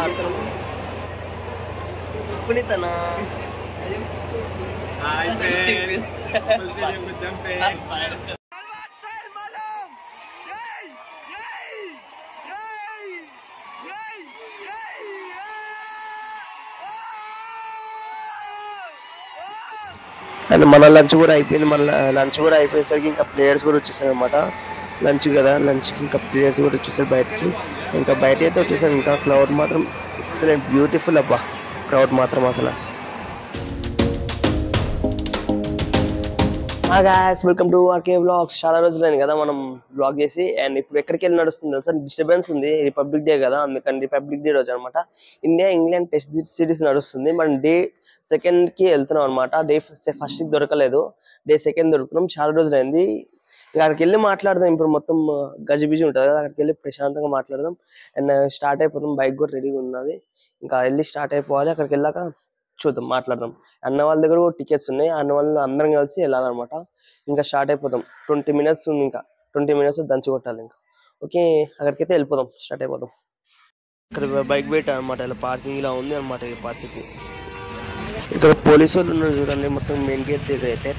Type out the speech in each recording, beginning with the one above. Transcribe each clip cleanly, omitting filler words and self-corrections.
ఆడుతున్నాం పునీతనా అండ్ మన లంచ్ కూడా అయిపోయింది. మన లంచ్ కూడా అయిపోయేసరికి ఇంకా ప్లేయర్స్ కూడా వచ్చేసారు అనమాట. లంచ్ కదా, లంచ్కి ఇంకా ప్లేయర్స్ కూడా వచ్చేసారు బయటికి. ఇంకా బయట అయితే వచ్చేసారు. ఇంకా క్రౌడ్ మాత్రం ఎక్సలెంట్, బ్యూటిఫుల్ అబ్బా క్రౌడ్ మాత్రం అసలు. Guys, welcome to RK vlogs. చాలా రోజులైంది కదా మనం వ్లాగ్ చేసి. అండ్ ఇప్పుడు ఎక్కడికి వెళ్ళి నడుస్తుంది తెలుసా, డిస్టర్బెన్స్ ఉంది. రిపబ్లిక్ డే కదా, అందుకని రిపబ్లిక్ డే రోజు అనమాట ఇండియా ఇంగ్లాండ్ టెస్ట్ సిరీస్ నడుస్తుంది. మనం డే 2కి వెళ్తున్నాం అనమాట. డే 1కి దొరకలేదు, డే 2 దొరుకుతున్నాం. చాలా రోజులు అయింది. అక్కడికి వెళ్ళి మాట్లాడదాం. ఇప్పుడు మొత్తం గజిబిజి ఉంటుంది కదా, అక్కడికి వెళ్ళి ప్రశాంతంగా మాట్లాడదాం. అండ్ స్టార్ట్ అయిపోతాం. బైక్ కూడా రెడీగా ఉన్నది, ఇంకా వెళ్ళి స్టార్ట్ అయిపోవాలి. అక్కడికి వెళ్ళాక చూద్దాం, మాట్లాడదాం. అన్న వాళ్ళ దగ్గర కూడా టికెట్స్ ఉన్నాయి. అన్న వాళ్ళు అందరం కలిసి వెళ్ళాలన్నమాట. ఇంకా స్టార్ట్ అయిపోతాం. 20 minutes ఉంది, ఇంకా 20 minutes దంచి కొట్టాలి. ఇంకా ఓకే, అక్కడికైతే వెళ్ళిపోదాం, స్టార్ట్ అయిపోదాం. ఇక్కడ బైక్ పెట్టా అనమాట, ఇలా పార్కింగ్ ఇలా ఉంది అనమాట ఈ పరిస్థితి. ఇక్కడ పోలీసు వాళ్ళు ఉన్నారు చూడండి, మొత్తం మెయిన్ గేట్ దగ్గర అయితే.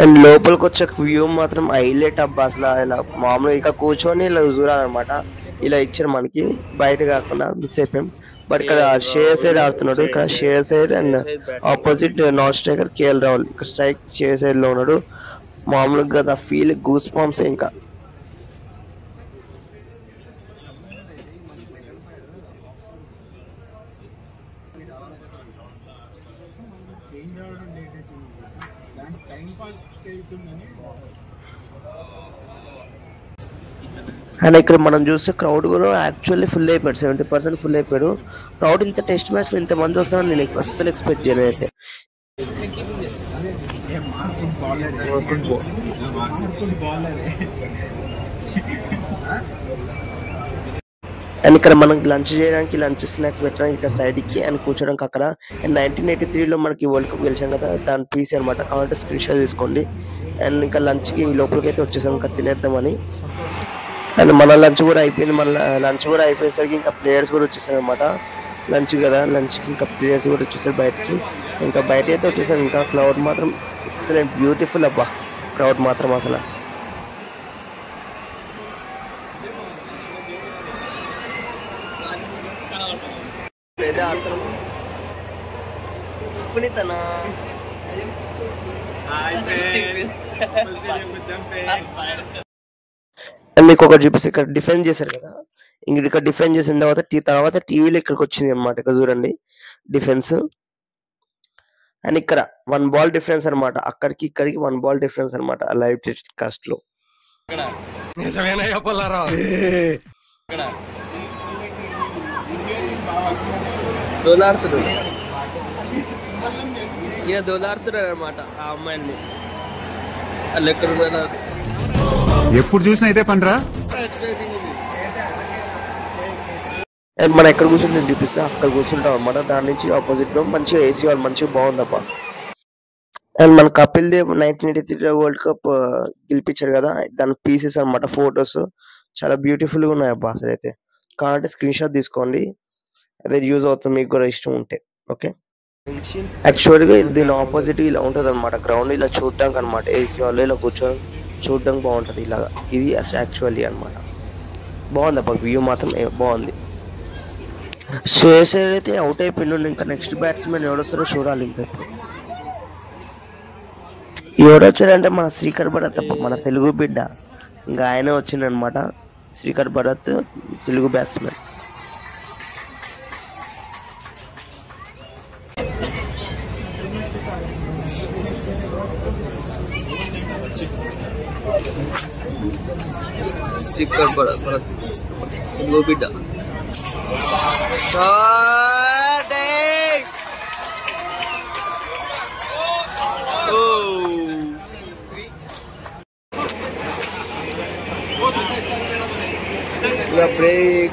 అండ్ లోపలికి వచ్చే వ్యూ మాత్రం హైలైట్ అబ్బా అసలు. ఇలా మామూలుగా ఇక్కడ కూర్చొని ఇలా చూడాలన్నమాట. ఇలా ఇచ్చారు మనకి, బయట కాకుండా మిస్ అయిపోయాం. బట్ ఇక్కడ షేర్ సైడ్ ఆడుతున్నాడు. ఇక్కడ share side and opposite non striker KL Rahul. ఇక్కడ స్ట్రైక్ షేర్ సైడ్ లో ఉన్నాడు. మామూలుగా కదా ఫీల్ గూస్ పాంప్స్. ఇంకా అండ్ ఇక్కడ మనం చూస్తే క్రౌడ్ కూడా యాక్చువల్లీ ఫుల్ అయిపోయాడు, 70% ఫుల్ అయిపోయాడు క్రౌడ్. ఇంత టెస్ట్ మ్యాచ్ లో ఇంత మంది వస్తారని నేను అస్సలు ఎక్స్పెక్ట్ చేయలేదు అయితే. అండ్ ఇక్కడ మనం లంచ్ చేయడానికి, లంచ్ స్నాక్స్ పెట్టడానికి ఇక్కడ సైడ్కి, అండ్ కూర్చోడానికి అక్కడ. అండ్ 1983లో మనకి వరల్డ్ కప్ గెలిచాం కదా, దాని పీసీ అనమాట. కావాలంటే స్క్రీన్ షాట్ తీసుకోండి. అండ్ ఇంకా లంచ్కి లోపలికి అయితే వచ్చేసాం, ఇంకా తినేద్దామని. అండ్ మన లంచ్ కూడా అయిపోయింది. మన లంచ్ కూడా అయిపోయేసరికి ఇంకా ప్లేయర్స్ కూడా వచ్చేసారు అనమాట. లంచ్ కదా, లంచ్కి ఇంకా ప్లేయర్స్ కూడా వచ్చేసారు బయటికి. ఇంకా బయట అయితే వచ్చేసారు. ఇంకా క్రౌడ్ మాత్రం ఎక్సలెంట్, బ్యూటిఫుల్ అబ్బా క్రౌడ్ మాత్రం అసలు. పునీతనా మీకు ఒకటి చూపిస్తే, ఇక్కడ డిఫెండ్ చేశారు కదా, ఇక్కడ డిఫెండ్ చేసిన తర్వాత టీవీలో ఇక్కడికి వచ్చింది అనమాట. ఇక్కడ చూడండి డిఫెన్స్. అండ్ ఇక్కడ 1 ball డిఫరెన్స్ అనమాట, అక్కడికి ఇక్కడికి 1 ball డిఫరెన్స్ అనమాట లైవ్ టెలికాస్ట్ లో. దోలాడుతున్నాడు అనమాట ఆ అమ్మాయిని. వాళ్ళు ఎక్కడ ఉన్నారు, ఎప్పుడు చూసినా అయితే పనిరా. మనం ఎక్కడ కూర్చుంటే చూపిస్తా, అక్కడ కూర్చుంటాం అనమాట. దాని నుంచి ఆపోజిట్ లో మంచిగా ఏసీ వాళ్ళు మంచిగా బాగుందప్ప. అండ్ మన కపిల్ దేవ్ 1983 వరల్డ్ కప్ గెలిపించారు కదా, దాని పీసెస్ అనమాట, ఫొటోస్ చాలా బ్యూటిఫుల్ గా ఉన్నాయి అబ్బా అసలు. అయితే కావాలంటే స్క్రీన్ షాట్ తీసుకోండి, అదే యూజ్ అవుతుంది మీకు కూడా ఇష్టం ఉంటే. ఓకే, యాక్చువల్గా దీని ఆపోజిట్ ఇలా ఉంటుంది అనమాట. గ్రౌండ్ ఇలా చూడడానికి అనమాట, ఏసీ వాళ్ళు ఇలా కూర్చొని చూడడానికి బాగుంటుంది ఇలాగా. ఇది యాక్చువల్లీ అనమాట, బాగుంది అబ్బా వ్యూ మాత్రం బాగుంది. శ్రేయస్ అయితే అవుట్ అయిపోయిండు. ఇంకా నెక్స్ట్ బ్యాట్స్మెన్ ఎవడొస్తారో చూడాలి. ఇంకా ఎవడొచ్చారంటే మన శ్రీకర్ భరత్, మన తెలుగు బిడ్డ. ఇంకా ఆయనే వచ్చిండనమాట, శ్రీకర్ భరత్, తెలుగు బ్యాట్స్మెన్. శ్రీకర్ భరత్, తెలుగు బిడ్డ. Break.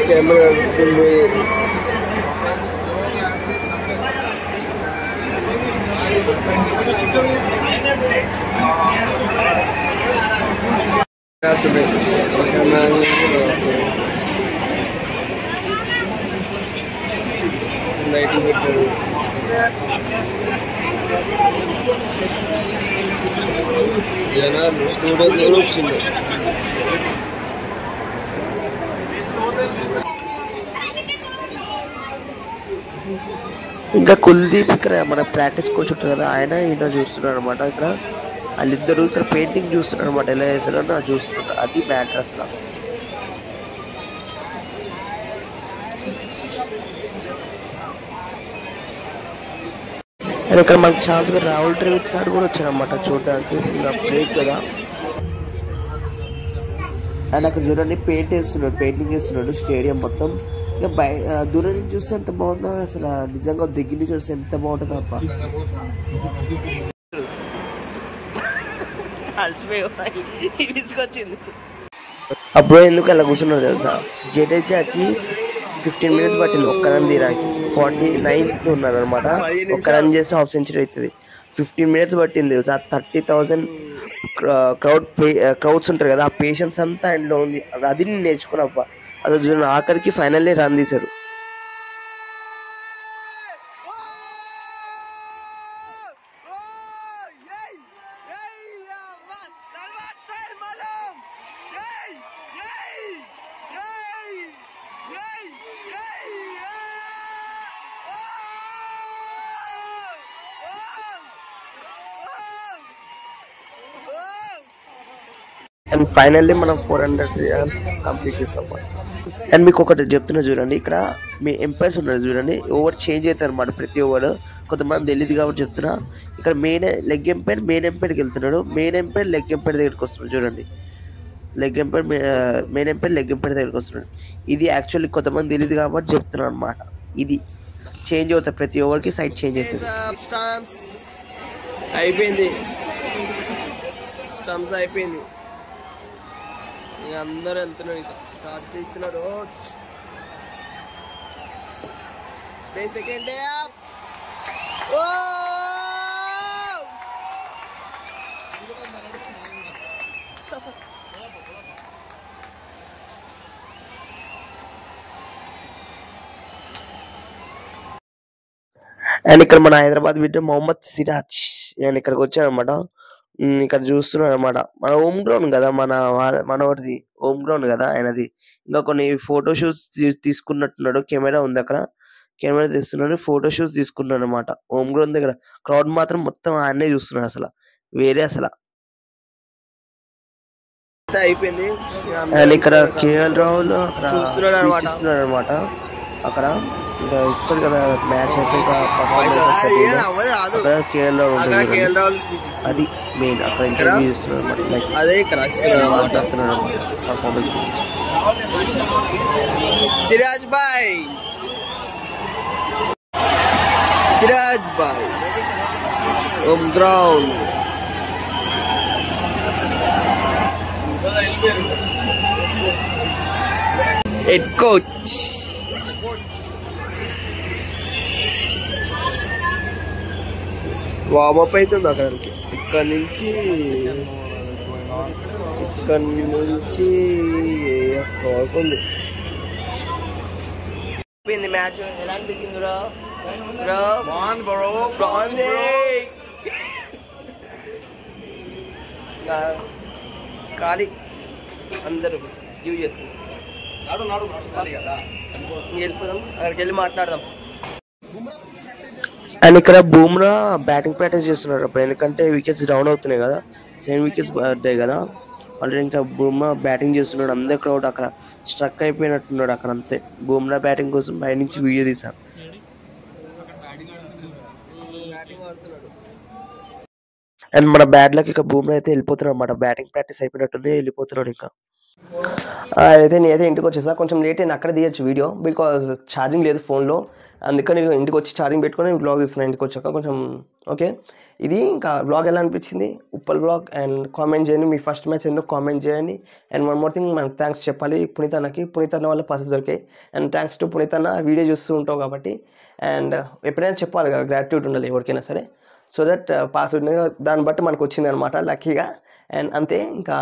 Camera చికెన్ లైట్లు పెట్టాడు. జనాలు స్టూడియో కూడా వచ్చింది. ఇంకా కుల్దీప్ ఇక్కడ మన ప్రాక్టీస్ కోచ్ ఉంటారు కదా, ఆయన ఈయన చూస్తున్నారు అనమాట. ఇక్కడ వాళ్ళిద్దరు ఇక్కడ పెయింటింగ్ చూస్తున్నారు అనమాట, ఎలా చేస్తారో చూస్తున్నారు. అది మ్యాటర్ అసలు. అండ్ ఇక్కడ మనకి ఛాన్స్ గా రాహుల్ ద్రవిడ్ సార్ కూడా వచ్చారనమాట చూడడానికి. ఇంకా బ్రేక్ కదా. అండ్ అక్కడ చూడండి పెయింటింగ్ వేస్తున్నాడు స్టేడియం మొత్తం. ఇంకా దూరం నుంచి చూస్తే ఎంత బాగుందో అసలు, నిజంగా దగ్గర నుంచి చూస్తే ఎంత బాగుంటుందో అబ్బా. అప్పుడు ఎందుకు అలా కూర్చున్నారు తెలుసా, జడేజాకి 15 minutes పట్టింది ఒక్క రన్ తీరాకి. 49th ఉన్నారు అనమాట. ఒక్క రన్ చేస్తే హాఫ్ సెంచరీ అవుతుంది. 15 minutes పట్టింది తెలుసా. 30,000 క్రౌడ్స్ ఉంటారు కదా, ఆ పేషెన్స్ అంతా ఆయనలో ఉంది. అది నేను నేర్చుకున్నప్ప. అది ఆఖరికి ఫైనల్లీ రన్ తీశారు. అండ్ ఫైనల్లీ మనం 400 కంప్లీట్ చేస్తాం. అండ్ మీకు ఒకటి చెప్తున్నా చూడండి, ఇక్కడ మీ ఎంపైర్స్ ఉన్నారు చూడండి, ఓవర్ చేంజ్ అవుతారు అన్నమాట ప్రతి ఓవర్. కొంతమంది తెలియదు కాబట్టి చెప్తున్నా. ఇక్కడ మెయిన్ ఎంపైర్కి వెళ్తున్నాడు. మెయిన్ ఎంపైర్ లెగ్ ఎంపైర్ దగ్గరికి వస్తున్నాడు చూడండి. మెయిన్ ఎంపైర్ లెగ్ ఎంపైర్ దగ్గరికి వస్తున్నాడు. ఇది యాక్చువల్లీ కొంతమంది తెలియదు కాబట్టి చెప్తున్నాను అనమాట. ఇది చేంజ్ అవుతుంది ప్రతి ఓవర్కి, సైడ్ చేంజ్ అవుతుంది. అయిపోయింది, స్టంప్స్ అయిపోయింది. అందరూ వెళ్తున్నారు, ఇక స్టార్ట్ చేస్తున్నారు. సెకండ్ డే అండ్ ఇక్కడ మన హైదరాబాద్ బిడ్డ మొహమ్మద్ సిరాజ్ నేను ఇక్కడికి వచ్చాను అనమాట. ఇక్కడ చూస్తున్నాడు అనమాట. మన హోమ్ గ్రౌండ్ కదా, మనవాడిది హోమ్ గ్రౌండ్ కదా ఆయనది. ఇంకా కొన్ని ఫోటో షూట్స్ తీసుకున్నట్టున్నాడు. కెమెరా ఉంది అక్కడ, కెమెరా తీస్తున్నాడు, ఫోటో షూట్స్ తీసుకున్నాడు అనమాట. హోమ్ గ్రౌండ్ దగ్గర క్రౌడ్ మాత్రం మొత్తం ఆయనే చూస్తున్నాడు అసలు, వేరే అసలు. అయిపోయింది. అండ్ ఇక్కడ కేఎల్ రాహుల్ చూస్తున్నాడు అనమాట. అక్కడ ఇంకా ఇస్తాడు కదా మ్యాచ్ అయిపోయి కేఎల్ రాహుల్ అది మెయిన్ అక్కడ ఇంటర్వ్యూ చేస్తున్నాడు అనమాట. లైక్ అదే మాట్లాడుతున్నాడు అనమాట పర్ఫార్మెన్స్ గురించి. సిరాజ్ భాయ్ home ground. Head coach warmup అవుతుంది అక్కడికి. ఇక్కడ నుంచి ఉంది. మ్యాచ్ ఎలా అనిపించింది ఖాళీ అందరూ యూజ్ చేస్తున్నారు. వెళ్ళిపోదాం, అక్కడికి వెళ్ళి మాట్లాడదాం. అండ్ ఇక్కడ బూమ్రా బ్యాటింగ్ ప్రాక్టీస్ చేస్తున్నారు అప్పుడు, ఎందుకంటే వికెట్స్ డౌన్ అవుతున్నాయి కదా, 7 wickets పడ్డాయి కదా ఆల్రెడీ. ఇంకా బూమ్రా బ్యాటింగ్ చేస్తున్నాడు. అందరి క్రౌడ్ అక్కడ స్ట్రక్ అయిపోయినట్టున్నాడు అక్కడ అంతే. బూమ్రా బ్యాటింగ్ కోసం బయట నుంచి వీడియో తీసాం. అండ్ మన బ్యాట్లకి ఇక బూమ్రా అయితే వెళ్ళిపోతున్నాడు అనమాట. బ్యాటింగ్ ప్రాక్టీస్ అయిపోయినట్టుంది, వెళ్ళిపోతున్నాడు. ఇంకా అయితే నేనైతే ఇంటికి వచ్చేసా. కొంచెం లేట్ అయింది అక్కడ తీయచ్చు వీడియో, బికాజ్ ఛార్జింగ్ లేదు ఫోన్లో. అందుకని ఇంటికి వచ్చి ఛార్జింగ్ పెట్టుకొని బ్లాగ్ ఇస్తున్నాను ఇంటికి వచ్చాక కొంచెం. ఓకే, ఇది ఇంకా బ్లాగ్ ఎలా అనిపించింది ఉప్పల్ బ్లాగ్. అండ్ కామెంట్ చేయండి, మీ ఫస్ట్ మ్యాచ్ ఎందుకు కామెంట్ చేయండి. అండ్ వన్ మోర్ థింగ్, మనకు థ్యాంక్స్ చెప్పాలి పునీత్ అన్న వల్ల పాసెస్ దొరికాయి. అండ్ థ్యాంక్స్ టు పునీత్ అన్న, వీడియో చూస్తూ ఉంటావు కాబట్టి. అండ్ ఎప్పుడైనా చెప్పాలి కదా, గ్రాటిట్యూడ్ ఉండాలి ఎవరికైనా సరే. సో దట్ పాస్ అవుతుంది. దాన్ని బట్టి మనకు వచ్చింది అనమాట లక్కీగా. అండ్ అంతే. ఇంకా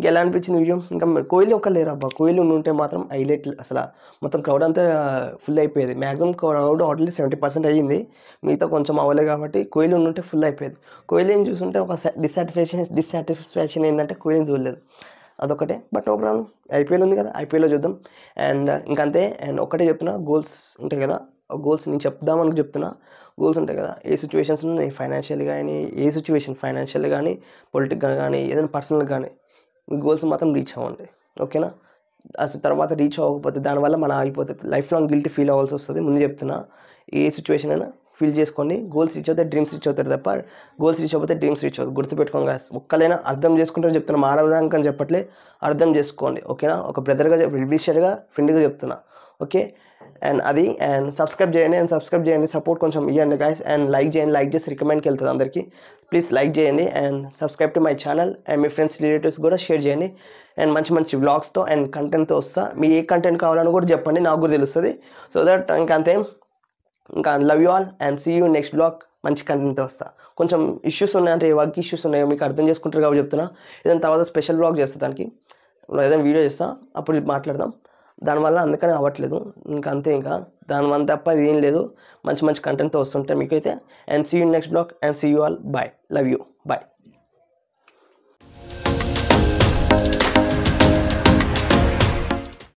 ఎలా అనిపించింది వీడియో? ఇంకా కోహ్లీ ఒక్క లేరు అబ్బా. కోహ్లీ ఉంటే మాత్రం హైలైట్. అసలు మొత్తం క్రౌడ్ అంతా ఫుల్ అయిపోయేది. మ్యాక్సిమం క్రౌడ్ ఆల్రెడీ 70% అయ్యింది. మిగతా కొంచెం అవ్వలేదు కాబట్టి కోహ్లీ ఉంటే ఫుల్ అయిపోయేది. కోహ్లీని చూస్తుంటే ఒక డిస్సాటిస్ఫాక్షన్ ఏంటంటే కోహ్లీని చూడలేదు, అదొకటే. బట్ నో ప్రాబ్లం, ఐపీఎల్ ఉంది కదా, ఐపీఎల్లో చూద్దాం. అండ్ ఇంకంతే. అండ్ ఒకటే చెప్తున్నా, గోల్స్ ఉంటాయి కదా, గోల్స్ నేను చెప్దామని చెప్తున్నా. గోల్స్ ఉంటాయి కదా, ఏ సిచ్యువేషన్స్ ఉన్నాయి, ఫైనాన్షియల్ కానీ, ఏ సిచ్యువేషన్ ఫైనాన్షియల్ కానీ, పొలిటికల్ కానీ, ఏదైనా పర్సనల్ కానీ, మీ గోల్స్ మాత్రం రీచ్ అవ్వండి, ఓకేనా? అసలు తర్వాత రీచ్ అవ్వకపోతే దానివల్ల మనం ఆగిపోతుంది, లైఫ్ లాంగ్ గిల్టీ ఫీల్ అవ్వాల్సి వస్తుంది. ముందు చెప్తున్నా, ఏ సిచ్యువేషన్ అయినా ఫీల్ చేసుకోండి. గోల్స్ రీచ్ అవుతే డ్రీమ్స్ రీచ్ అవుతారు తప్ప గోల్స్ రీచ్ అయిపోతే డ్రీమ్స్ రీచ్ అవుతుంది. గుర్తుపెట్టుకోండి guys. ఒక్కలైనా అర్థం చేసుకుంటారని చెప్తున్నా, మానవదానికి అని చెప్పట్లే, అర్థం చేసుకోండి, ఓకేనా? ఒక బ్రదర్గా, విషర్గా, ఫ్రెండ్గా చెప్తున్నా, ఓకే? అండ్ అది. అండ్ సబ్స్క్రైబ్ చేయండి, సపోర్ట్ కొంచెం ఇవ్వండి గాయస్. అండ్ లైక్ చేసి రికమెండ్కి వెళ్తుంది అందరికీ. ప్లీజ్ లైక్ చేయండి and subscribe to my channel. And me friends, relatives కూడా షేర్ చేయండి. అండ్ మంచి వ్లాగ్స్తో అండ్ కంటెంట్తో వస్తా. మీ ఏ కంటెంట్ కావాలని కూడా చెప్పండి, నాకు కూడా తెలుస్తుంది. సో దట్ ఇంకంతే. ఇంకా love you all and see you next vlog. మంచి కంటెంట్తో వస్తా. కొంచెం ఇష్యూస్ ఉన్నాయంటే, వర్క్ ఇష్యూస్ ఉన్నాయి, మీకు అర్థం చేసుకుంటారు కాబట్టి చెప్తున్నా. ఏదైనా తర్వాత స్పెషల్ బ్లాగ్ చేస్తా, దానికి ఏదైనా వీడియో చేస్తా, అప్పుడు మాట్లాడదాం. దానివల్ల అందుకనే అవ్వట్లేదు, ఇంకా అంతే. ఇంకా దానివల్ల తప్ప ఇది ఏం లేదు. మంచి కంటెంట్తో వస్తుంటే మీకైతే. And see you next vlog and see you all. Bye, love you, bye.